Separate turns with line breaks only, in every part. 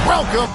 Welcome.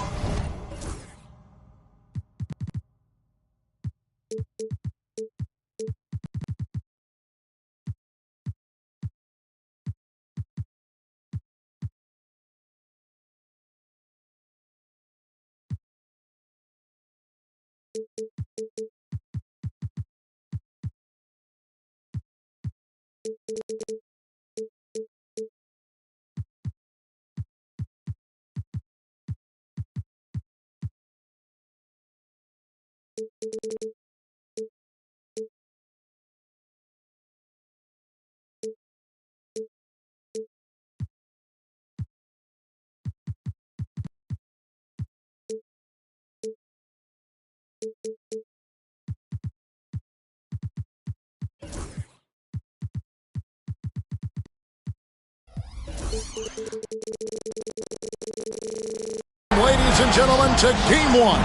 Ladies and gentlemen, to Game 1.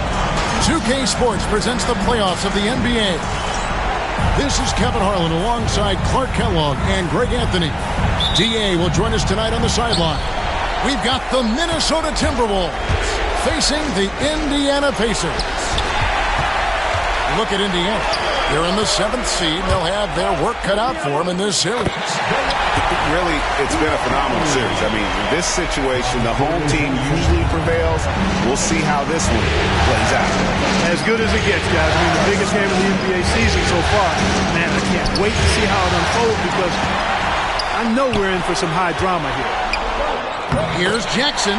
2K Sports presents the playoffs of the NBA. This is Kevin Harlan alongside Clark Kellogg and Greg Anthony. DA will join us tonight on the sideline. We've got the Minnesota Timberwolves facing the Indiana Pacers. Look at Indiana. They're in the 7th seed. They'll have their work cut out for them in this series.
Really, it's been a phenomenal series. I mean, in this situation, the home team usually prevails. We'll see how this one plays out.
As good as it gets, guys. I mean, the biggest game of the NBA season so far. Man, I can't wait to see how it unfolds because I know we're in for some high drama here.
Here's Jackson,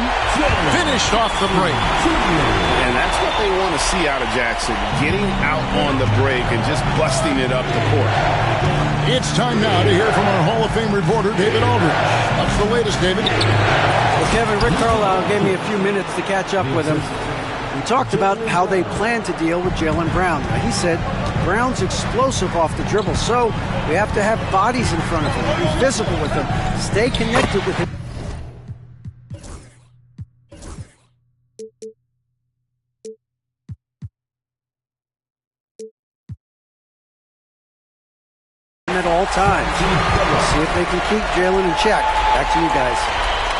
finished off the break.
And that's what they want to see out of Jackson, getting out on the break and just busting it up the court.
It's time now to hear from our Hall of Fame reporter, David Aldridge. What's the latest, David?
Well, Kevin, Rick Carlisle gave me a few minutes to catch up with him. We talked about how they plan to deal with Jaylen Brown. He said Brown's explosive off the dribble, so we have to have bodies in front of him, be visible with him, stay connected with him. At all times. We'll see if they can keep Jaylen in check. Back to you guys.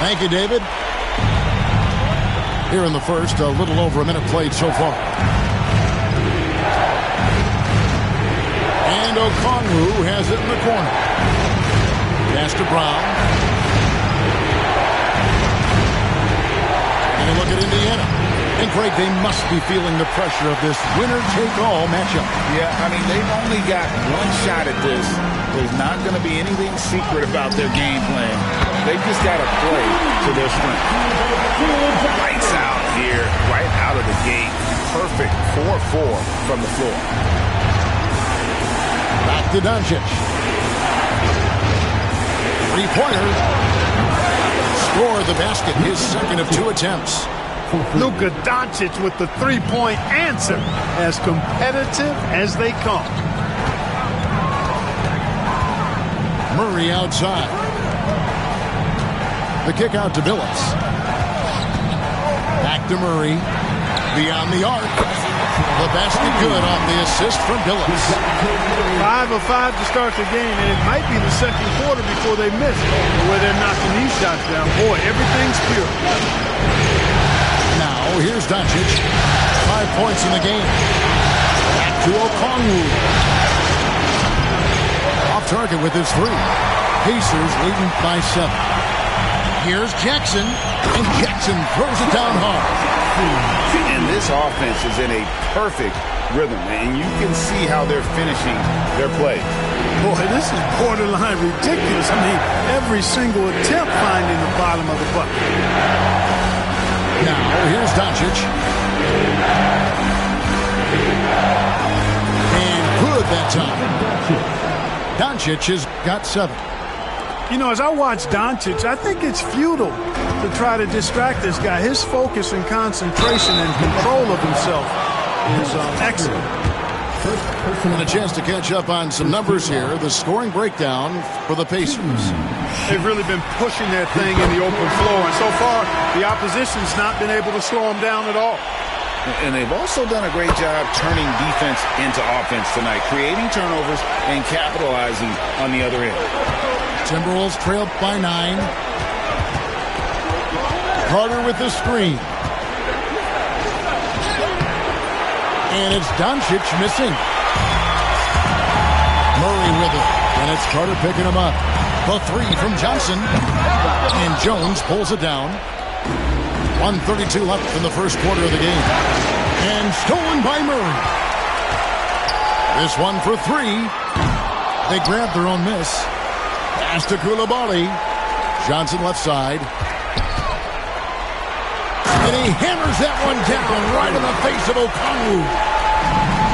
Thank you, David. Here in the first, a little over a minute played so far. And Okongwu has it in the corner. Pass to Brown. And you look at Indiana. And, Greg, they must be feeling the pressure of this winner-take-all matchup.
Yeah, I mean, they've only got one shot at this. There's not going to be anything secret about their game plan. They've just got to play to their strength. Lights out here, right out of the gate. Perfect 4-4 from the floor.
Back to Doncic. Three-pointer. Scored the basket, his second of 2 attempts.
Luka Doncic with the three-point answer, as competitive as they come.
Murray outside. The kick out to Billups. Back to Murray. Beyond the arc. The basket good on the assist from Billups.
5 of 5 to start the game, and it might be the second quarter before they miss where they're knocking these shots down. Boy, everything's pure.
Now, here's Doncic. 5 points in the game. Back to Okongwu. Off target with his 3. Pacers leading by 7. Here's Jackson. And Jackson throws it down hard.
And this offense is in a perfect rhythm, and you can see how they're finishing their play.
Boy, this is borderline ridiculous. I mean, every single attempt finding the bottom of the bucket.
Now, here's Doncic. And good that time. Doncic has got 7.
You know, as I watch Doncic, I think it's futile to try to distract this guy. His focus and concentration and control of himself is excellent.
And a chance to catch up on some numbers here. The scoring breakdown for the Pacers.
They've really been pushing their thing in the open floor, and so far the opposition's not been able to slow them down at all.
And they've also done a great job turning defense into offense tonight, creating turnovers and capitalizing on the other end.
Timberwolves trailed by 9. Carter with the screen. And it's Doncic missing. Murray with it. And it's Carter picking him up. The three from Johnson. And Jones pulls it down. 1:32 left in the first quarter of the game. And stolen by Murray. This one for three. They grab their own miss. Pass to Coulibaly. Johnson left side. And he hammers that one down right in the face of Okongwu.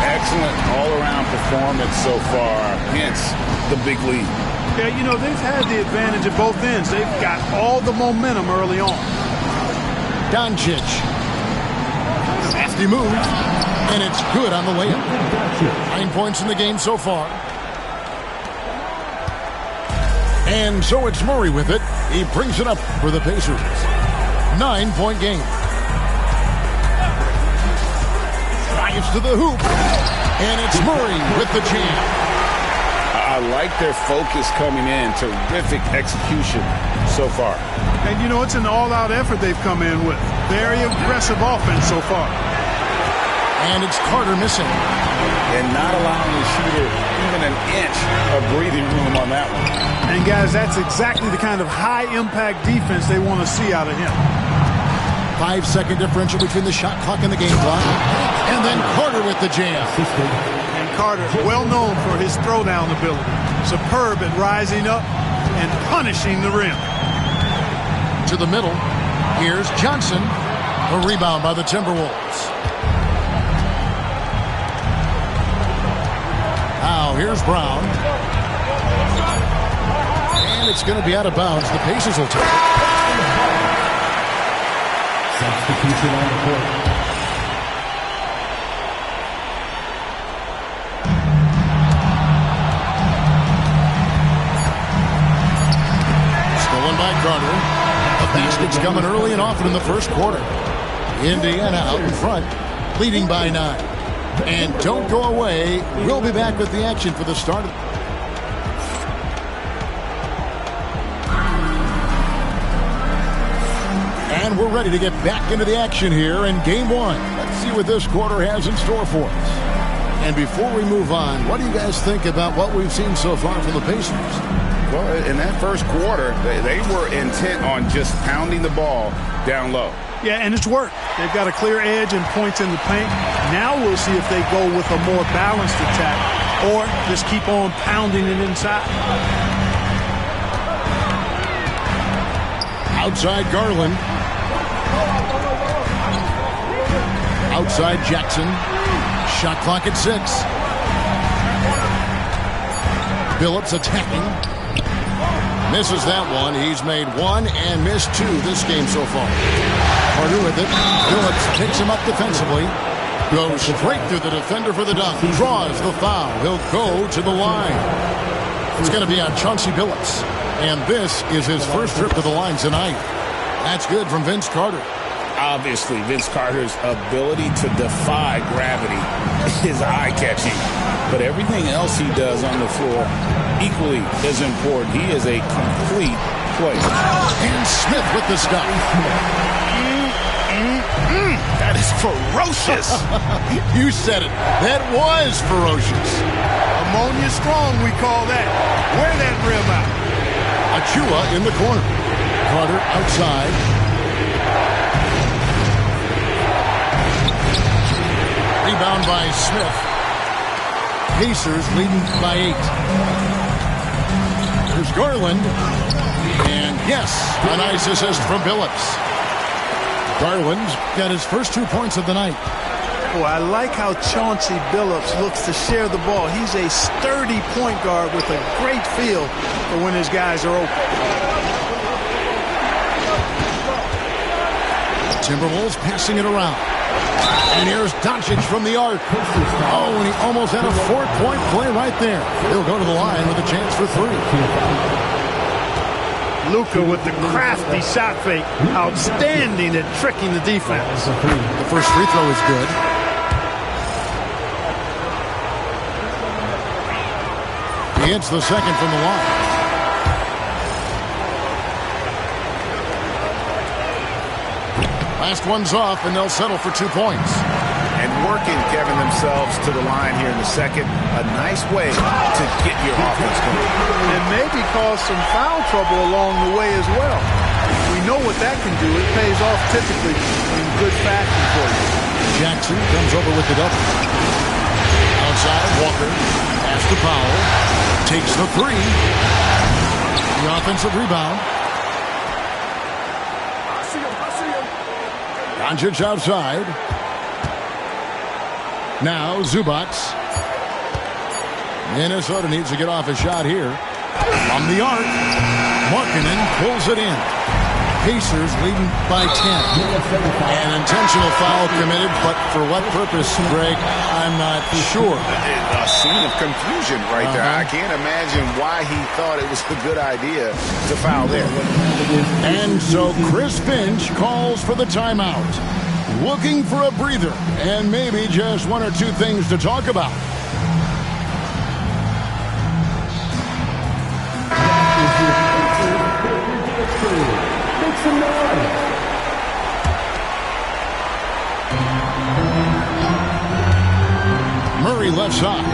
Excellent all-around performance so far. Hence the big lead.
Yeah, you know, they've had the advantage at both ends. They've got all the momentum early on.
Doncic. Nasty move. And it's good on the layup. 9 points in the game so far. And so it's Murray with it. He brings it up for the Pacers. 9-point game. Drives to the hoop. And it's Murray with the jam.
I like their focus coming in. Terrific execution so far.
And, you know, it's an all-out effort they've come in with. Very aggressive offense so far.
And it's Carter missing.
And not allowing the shooter even an inch of breathing room on that one.
And, guys, that's exactly the kind of high-impact defense they want to see out of him.
5-second differential between the shot clock and the game clock. And then Carter with the jam.
And Carter, well known for his throwdown ability. Superb at rising up and punishing the rim.
To the middle. Here's Johnson. A rebound by the Timberwolves. Now here's Brown. And it's going to be out of bounds. The Pacers will take it. Substitution on the court. Stolen by Carter. The basket's coming early and often in the first quarter. Indiana out in front, leading by 9. And don't go away. We'll be back with the action for the start of And we're ready to get back into the action here in Game 1. Let's see what this quarter has in store for us. And before we move on, what do you guys think about what we've seen so far from the Pacers?
Well, in that first quarter, they were intent on just pounding the ball down low.
Yeah, and it's worked. They've got a clear edge and points in the paint. Now we'll see if they go with a more balanced attack or just keep on pounding it inside.
Outside Garland. Outside Jackson. Shot clock at 6. Billups attacking. Misses that one. He's made 1 and missed 2 this game so far. Carter with it. Billups picks him up defensively. Goes straight through the defender for the dunk. Draws the foul. He'll go to the line. It's going to be on Chauncey Billups. And this is his first trip to the line tonight. That's good from Vince Carter.
Obviously, Vince Carter's ability to defy gravity is eye-catching. But everything else he does on the floor equally as important. He is a complete player.
And Smith with the stuff.
That is ferocious.
You said it. That was ferocious.
Ammonia strong, we call that. Wear that rim out.
Achua in the corner. Carter outside. Rebound by Smith. Pacers leading by 8. There's Garland. And yes, a nice assist from Billups. Garland's got his first 2 points of the night.
Oh, I like how Chauncey Billups looks to share the ball. He's a sturdy point guard with a great feel for when his guys are open.
Timberwolves passing it around. And here's Doncic from the arc. Oh, and he almost had a 4-point play right there. He'll go to the line with a chance for 3.
Luka with the crafty shot fake. Outstanding at tricking the defense.
The first free throw is good. He hits the second from the line. Last one's off, and they'll settle for 2 points.
And working, Kevin, themselves to the line here in the second. A nice way to get your offense going.
And maybe cause some foul trouble along the way as well. We know what that can do. It pays off typically in good fashion for you.
Jackson comes over with the double. Outside, Walker pass to Powell. Takes the three. The offensive rebound. Doncic outside. Now Zubac. Minnesota needs to get off a shot here. From the arc. Markkanen pulls it in. Pacers leading by 10. An intentional foul committed, but for what purpose, Greg, I'm not sure.
A scene of confusion right there. I can't imagine why he thought it was a good idea to foul there.
And so Chris Finch calls for the timeout. Looking for a breather and maybe just one or two things to talk about. Murray left side.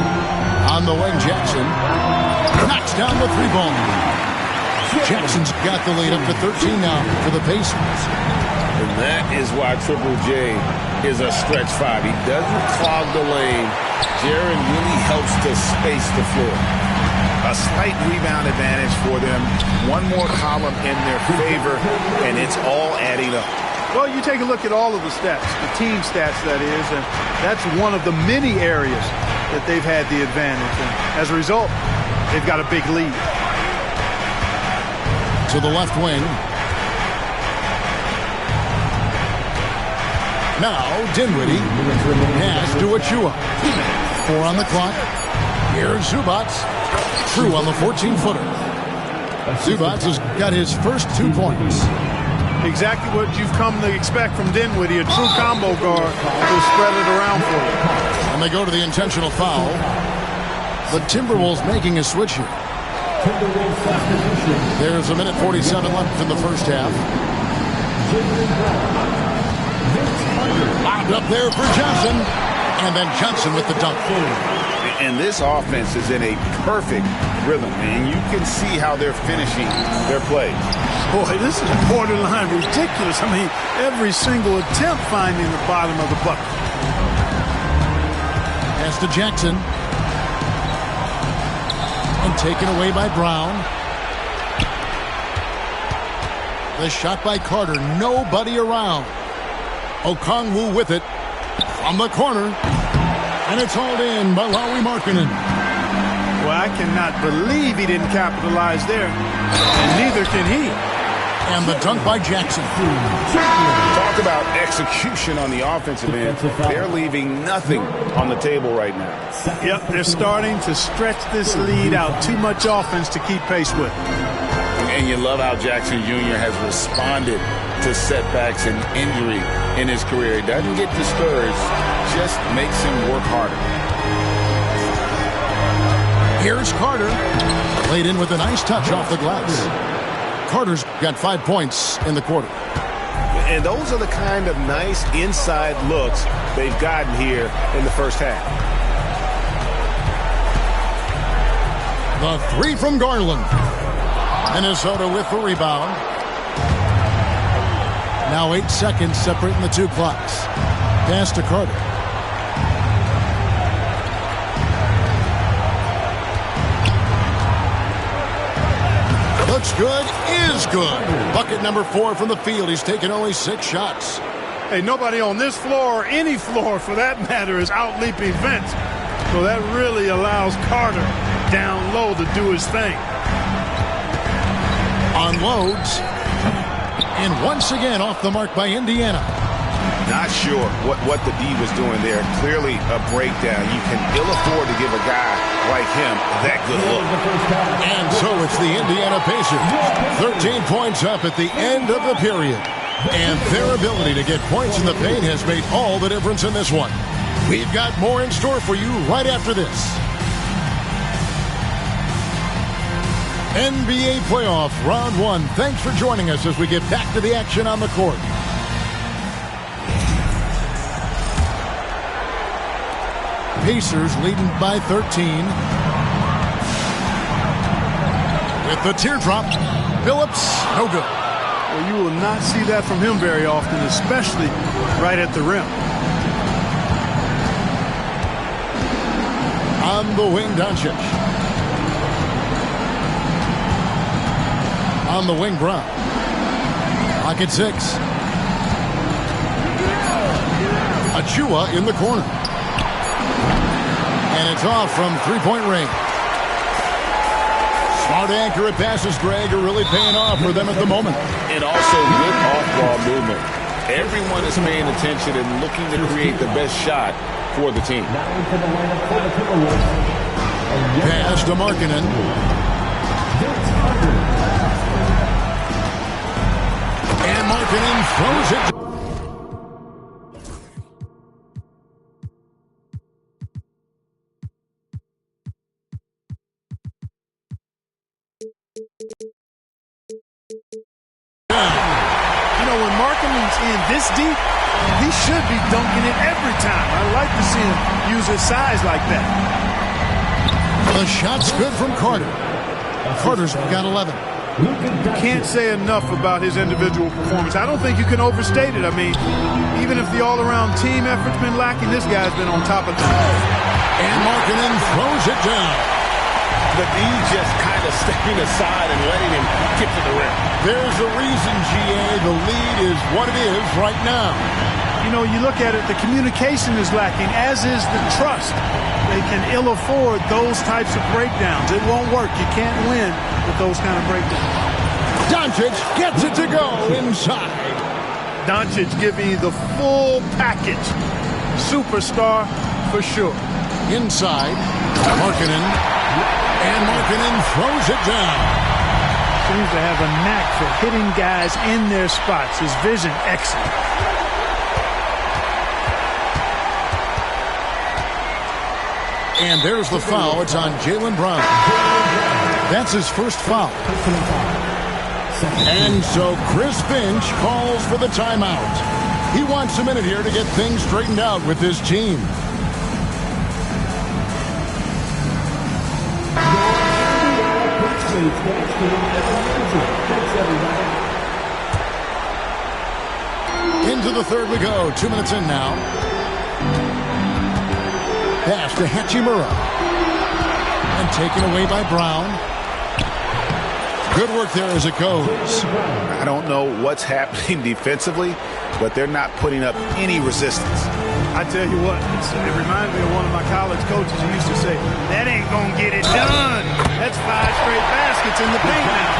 On the wing, Jackson. Knocks down the three ball. Jackson's got the lead up to 13 now for the Pacers.
And that is why Triple J is a stretch five. He doesn't clog the lane. Jaren really helps to space the floor. A slight rebound advantage for them. One more column in their favor, and it's all adding up.
Well, you take a look at all of the stats, the team stats, that is, and that's one of the many areas that they've had the advantage. And as a result, they've got a big lead.
To the left wing. Now, Dinwiddie. Pass to Achua. 4 on the clock. Here's Zubac. True on the 14-footer. Zubac has got his first 2 points.
Exactly what you've come to expect from Dinwiddie, a true combo guard who'll spread it around for you.
And they go to the intentional foul. The Timberwolves making a switch here. There's a minute 47 left in the first half. Lobbed up there for Johnson. And then Johnson with the dunk.
And this offense is in a perfect rhythm, and you can see how they're finishing their plays.
Boy, this is borderline ridiculous. I mean, every single attempt finding the bottom of the bucket.
Pass to Jackson. And taken away by Brown. The shot by Carter. Nobody around. Okongwu with it. From the corner. And it's hauled in by Lauri Markkanen.
Well, I cannot believe he didn't capitalize there. And neither can he.
And the dunk by Jackson.
Talk about execution on the offensive end. They're leaving nothing on the table right now.
Yep, they're starting to stretch this lead out. Too much offense to keep pace with.
And you love how Jackson Jr. has responded to setbacks and injury in his career. He doesn't get discouraged, just makes him work harder.
Here's Carter. Laid in with a nice touch off the glass. Carter's got 5 points in the quarter.
And those are the kind of nice inside looks they've gotten here in the first half.
The three from Garland. Minnesota with the rebound. Now 8 seconds separating the 2 clocks. Pass to Carter. Looks good, is good. Bucket number 4 from the field. He's taken only 6 shots.
Hey, nobody on this floor or any floor for that matter is out-leaping Vince. So that really allows Carter down low to do his thing.
Unloads. And once again off the mark by Indiana.
Not sure what the D was doing there. Clearly a breakdown. You can ill afford to give a guy like him that good look.
And so it's the Indiana Pacers. 13 points up at the end of the period. And their ability to get points in the paint has made all the difference in this one. We've got more in store for you right after this. NBA Playoff Round 1. Thanks for joining us as we get back to the action on the court. Pacers leading by 13. With the teardrop, Phillips, no good.
Well, you will not see that from him very often, especially right at the rim.
On the wing, Doncic. On the wing, Brown. Clock at 6. Achua in the corner. And it's off from three-point range. Smart, accurate passes, Greg, are really paying off for them at the moment.
And also good off-ball movement. Everyone is paying attention and looking to create the best shot for the team.
Pass to Markkanen. And Markkanen throws it.
You know, when Markkanen's in this deep, he should be dunking it every time. I like to see him use his size like that.
The shot's good from Carter. Carter's got 11.
Can't say enough about his individual performance. I don't think you can overstate it. I mean, even if the all-around team effort's been lacking, this guy's been on top of things.
And Markkanen throws it down.
But he's just kind of stepping aside and letting him get to the rim.
There's a reason, GA. The lead is what it is right now.
You know, you look at it, the communication is lacking, as is the trust. They can ill afford those types of breakdowns. It won't work. You can't win with those kind of breakdowns.
Doncic gets it to go inside.
Doncic giving you the full package. Superstar for sure.
Inside, Markkanen. And Markkanen throws it down.
Seems to have a knack for hitting guys in their spots. His vision, excellent.
And there's the foul. It's on Jaylen Brown. That's his first foul. And so Chris Finch calls for the timeout. He wants a minute here to get things straightened out with his team. Into the third we go. 2 minutes in now. Pass to Hachimura. And taken away by Brown. Good work there as it goes.
I don't know what's happening defensively, but they're not putting up any resistance.
I tell you what, it reminds me of one of my college coaches who used to say, that ain't going to get it done. That's 5 straight baskets in the paint now.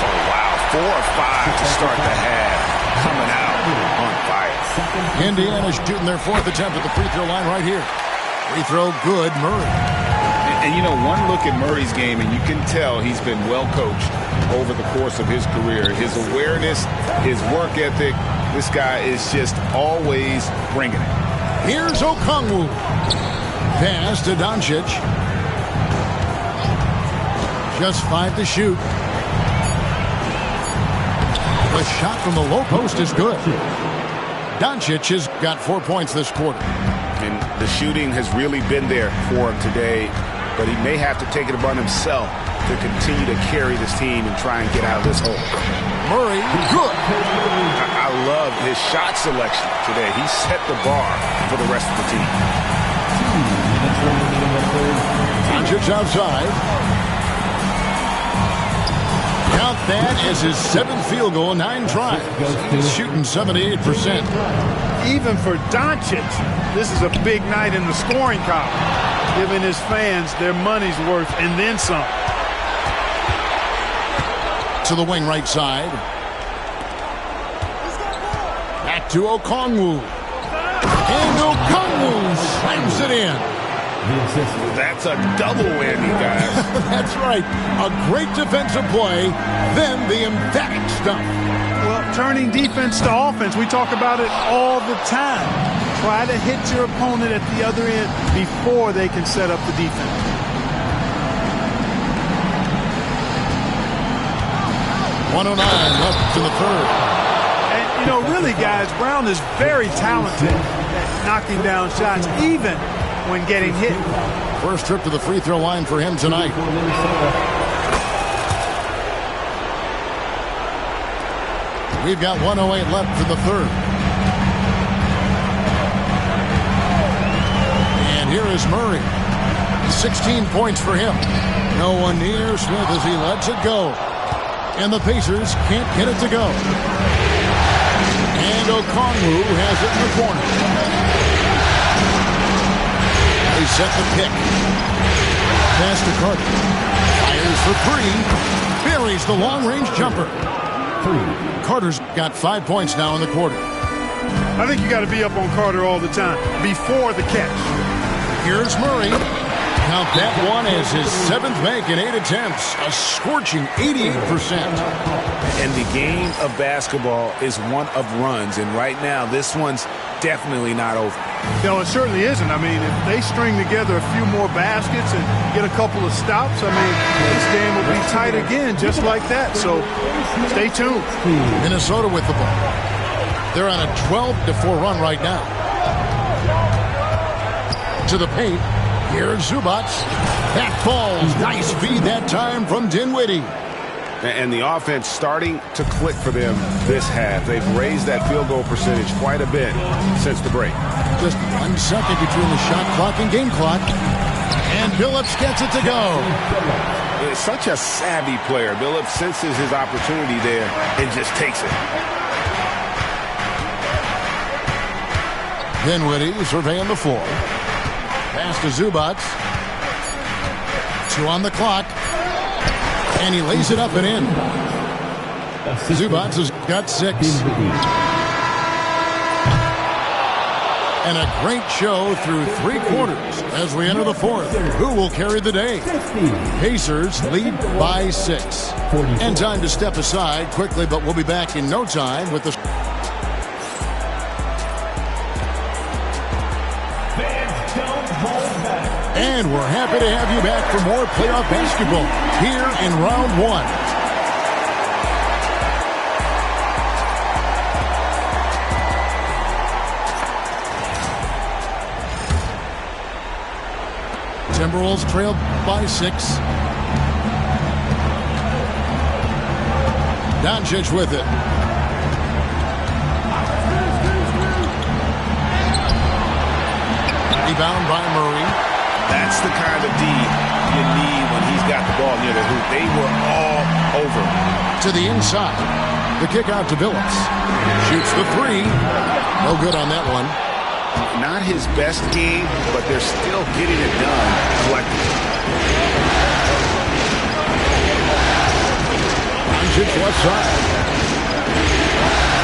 So, wow, 4 or 5 to start the half. Coming out on fire.
Indiana shooting their 4th attempt at the free throw line right here. Free throw good, Murray.
And you know, one look at Murray's game, and you can tell he's been well coached over the course of his career. His awareness, his work ethic, this guy is just always bringing it.
Here's Okongwu. Pass to Doncic. Just 5 to shoot. The shot from the low post is good. Doncic has got 4 points this quarter.
And the shooting has really been there for him today, but he may have to take it upon himself to continue to carry this team and try and get out of this hole.
Murray, good.
I love his shot selection today. He set the bar for the rest of the team.
Doncic outside. Count that as his 7th field goal, 9 tries. He's shooting 78%.
Even for Doncic, this is a big night in the scoring column, giving his fans their money's worth and then some.
To the wing right side. Back to Okongwu. And Okongwu slams it in.
That's a double whammy, guys.
That's right. A great defensive play, then the emphatic stuff.
Well, turning defense to offense, we talk about it all the time. Try to hit your opponent at the other end before they can set up the defense. .109 left in the third. And, you know, really, guys, Brown is very talented at knocking down shots, even when getting hit.
First trip to the free throw line for him tonight. We've got 1:08 left for the third. And here is Murray. 16 points for him. No one near Smith as he lets it go. And the Pacers can't get it to go. And Okongwu has it in the corner. They set the pick. Pass to Carter. Fires for three. Buries the long-range jumper. Carter's got 5 points now in the quarter.
I think you got to be up on Carter all the time before the catch.
Here's Murray. Count that one as his 7th make in 8 attempts. A scorching 88%.
And the game of basketball is one of runs. And right now, this one's definitely not over.
No, it certainly isn't. I mean, if they string together a few more baskets and get a couple of stops, I mean, this game will be tight again just like that. So stay tuned.
Minnesota with the ball. They're on a 12-4 run right now. To the paint. Here's Zubac. That falls. Nice feed that time from Dinwiddie.
And the offense starting to click for them this half. They've raised that field goal percentage quite a bit since the break.
Just 1 second between the shot clock and game clock. And Billups gets it to go.
It's such a savvy player. Billups senses his opportunity there and just takes it.
Dinwiddie surveying the floor. Pass to Zubac. 2 on the clock. And he lays it up and in. Zubac has got 6. And a great show through 3 quarters as we enter the 4th. Who will carry the day? Pacers lead by 6. And time to step aside quickly, but we'll be back in no time with the... And we're happy to have you back for more playoff basketball here in round 1. Timberwolves trail by 6. Doncic with it. Rebound by Murray.
That's the kind of D you need when he's got the ball near the hoop. They were all over.
To the inside. The kick out to Billups. Shoots the 3. No good on that one.
Not his best game, but they're still getting it done collectively.
Doncic left side.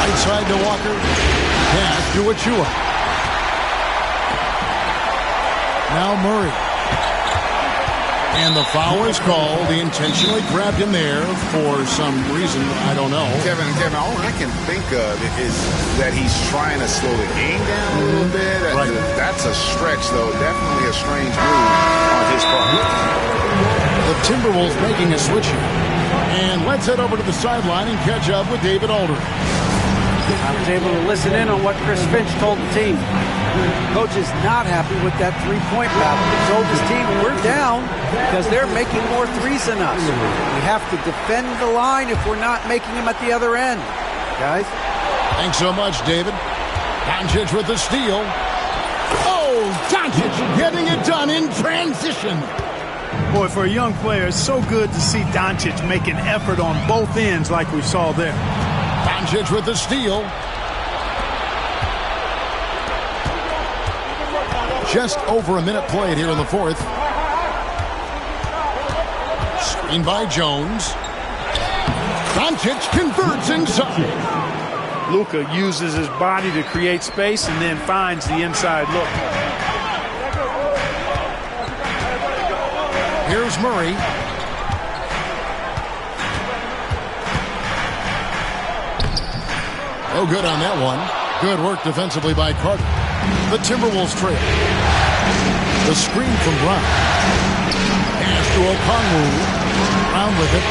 Right side to Walker. Pass to Achua. Now Murray. And the foul is called. He intentionally grabbed him there for some reason. I don't know.
Kevin, all I can think of is that he's trying to slow the game down a little bit.
Right.
That's a stretch, though. Definitely a strange move on his part.
The Timberwolves making a switch here. And let's head over to the sideline and catch up with David Aldridge.
I was able to listen in on what Chris Finch told the team. Coach is not happy with that three-point battle. He told his team, we're down because they're making more threes than us. We have to defend the line if we're not making them at the other end. Guys?
Thanks so much, David. Doncic with the steal. Oh, Doncic getting it done in transition.
Boy, for a young player, it's so good to see Doncic make an effort on both ends like we saw there.
Doncic with the steal. Just over a minute played here in the 4th. Screen by Jones. Doncic converts inside.
Luka uses his body to create space and then finds the inside look.
Here's Murray. Oh, good on that one. Good work defensively by Carter. The Timberwolves trail. The screen from Brown. Pass to Okongwu. Brown with it.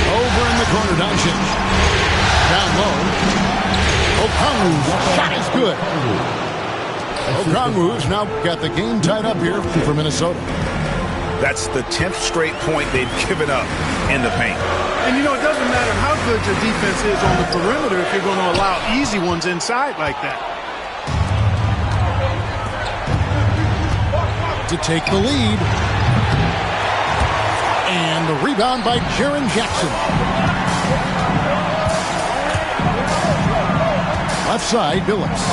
Over in the corner, Doncic. Down low. Okongwu's shot is good. Okongwu's now got the game tied up here for Minnesota.
That's the 10th straight point they've given up in the paint.
And you know, it doesn't matter how good your defense is on the perimeter if you're going to allow easy ones inside like that.
To take the lead. And the rebound by Jaren Jackson. Left side, Billups.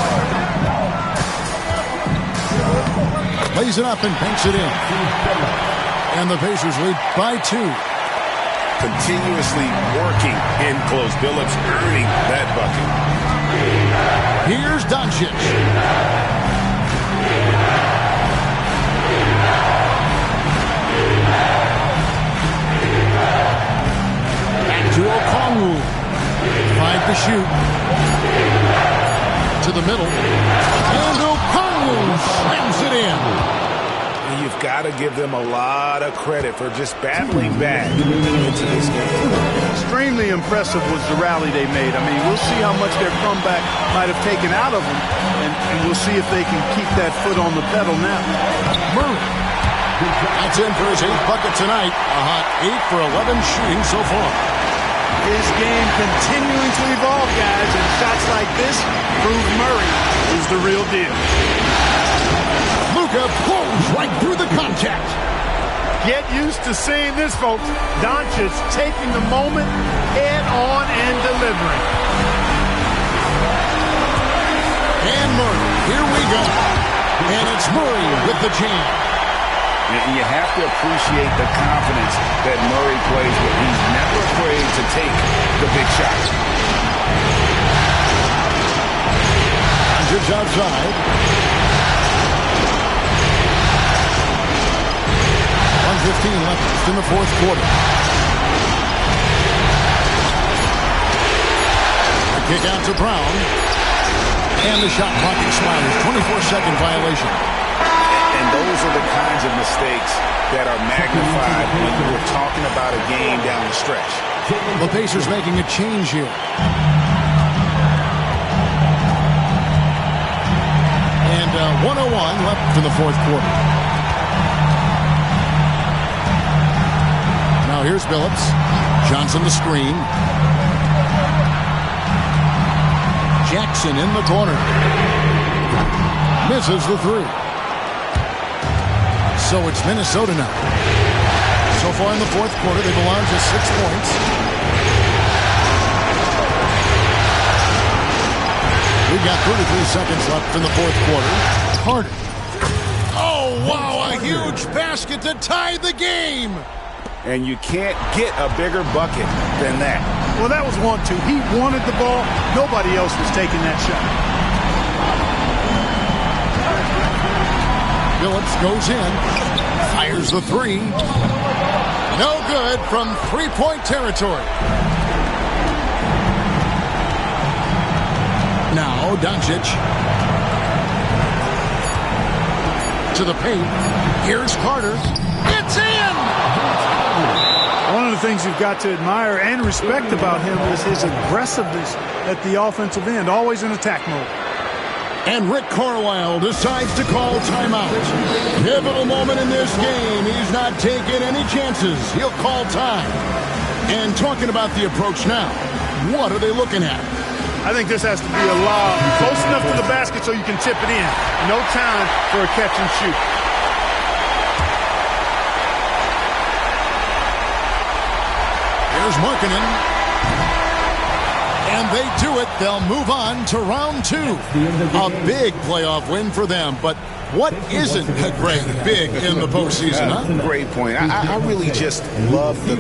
Lays it up and banks it in. And the Pacers lead by 2.
Continuously working in close. Billups earning that bucket.
Here's Doncic. Back to Okongwu. 5 to shoot. To the middle. And Okongwu slams it in.
You've got to give them a lot of credit for just battling back into this game.
Extremely impressive was the rally they made. I mean, we'll see how much their comeback might have taken out of them, and we'll see if they can keep that foot on the pedal now.
Murray. That's in for his 8th bucket tonight. A hot 8 for 11 shooting so far.
His game continuing to evolve, guys, and shots like this prove Murray is the real deal.
Luka pulls right through the contact.
Get used to seeing this, folks. Doncic taking the moment head on and delivering.
And Murray, here we go. And it's Murray with the jam.
And you have to appreciate the confidence that Murray plays with. He's never afraid to take the big shot.
Doncic outside. 1:15 left in the 4th quarter. A kick out to Brown. And the shot clock expires. 24-second violation.
And those are the kinds of mistakes that are magnified when we're talking about a game down the stretch.
The Pacers making a change here. And 1:01 left in the 4th quarter. Now here's Billups. Johnson the screen. Jackson in the corner. Misses the 3. So it's Minnesota now. So far in the 4th quarter, they belong to 6 points. We've got 33 seconds left in the 4th quarter. Carter. Oh, wow, a huge basket to tie the game.
And you can't get a bigger bucket than that.
Well, that was 1-2. He wanted the ball. Nobody else was taking that shot.
Billups goes in. Fires the 3. No good from 3-point territory. Now Doncic. To the paint. Here's Carter. It's in!
One of the things you've got to admire and respect about him is his aggressiveness at the offensive end, always in attack mode.
And Rick Carlisle decides to call timeout. Pivotal moment in this game. He's not taking any chances. He'll call time. And talking about the approach now, what are they looking at?
I think this has to be a lob close enough to the basket so you can tip it in. No time for a catch and shoot.
Here's Markkanen. And they do it. They'll move on to round 2. A big playoff win for them. But what isn't Greg big in the postseason, huh?
Great point. I really just love the